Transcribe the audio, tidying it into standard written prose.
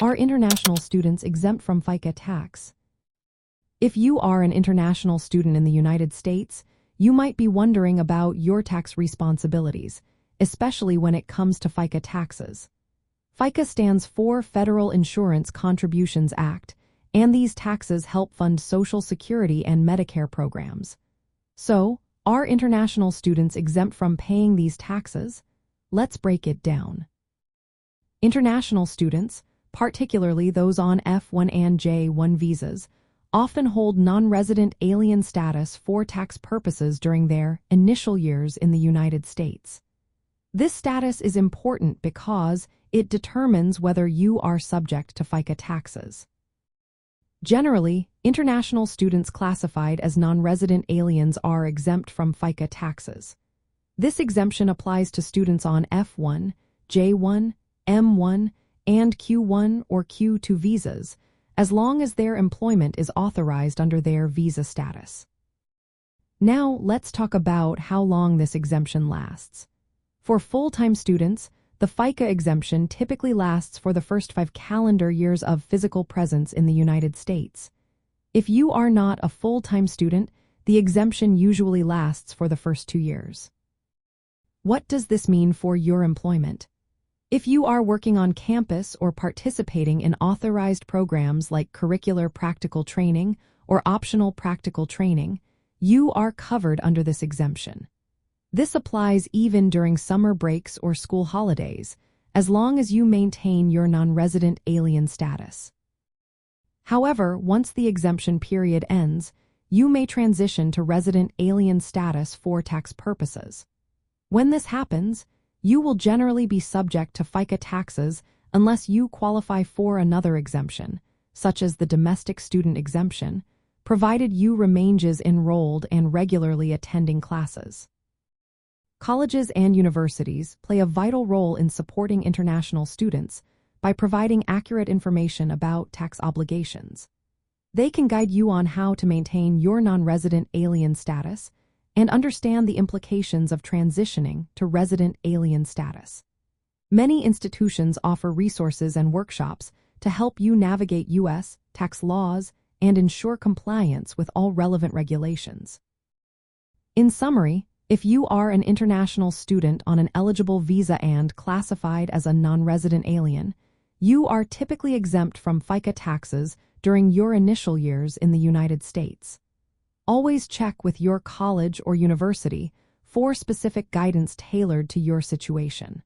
Are international students exempt from FICA tax? If you are an international student in the United States, you might be wondering about your tax responsibilities, especially when it comes to FICA taxes. FICA stands for Federal Insurance Contributions Act, and these taxes help fund Social Security and Medicare programs. So, are international students exempt from paying these taxes? Let's break it down. International students, particularly those on F1 and J1 visas, often hold non-resident alien status for tax purposes during their initial years in the United States. This status is important because it determines whether you are subject to FICA taxes. Generally, international students classified as non-resident aliens are exempt from FICA taxes. This exemption applies to students on F1, J1, M1, and Q1 or Q2 visas, as long as their employment is authorized under their visa status. Now, let's talk about how long this exemption lasts. For full-time students, the FICA exemption typically lasts for the first 5 calendar years of physical presence in the United States. If you are not a full-time student, the exemption usually lasts for the first 2 years. What does this mean for your employment? If you are working on campus or participating in authorized programs like curricular practical training or optional practical training, you are covered under this exemption. This applies even during summer breaks or school holidays, as long as you maintain your non-resident alien status. However, once the exemption period ends, you may transition to resident alien status for tax purposes. When this happens, you will generally be subject to FICA taxes unless you qualify for another exemption, such as the domestic student exemption, provided you remain enrolled and regularly attending classes. Colleges and universities play a vital role in supporting international students by providing accurate information about tax obligations. They can guide you on how to maintain your non-resident alien status and understand the implications of transitioning to resident alien status. Many institutions offer resources and workshops to help you navigate U.S. tax laws and ensure compliance with all relevant regulations. In summary, if you are an international student on an eligible visa and classified as a non-resident alien, you are typically exempt from FICA taxes during your initial years in the United States. Always check with your college or university for specific guidance tailored to your situation.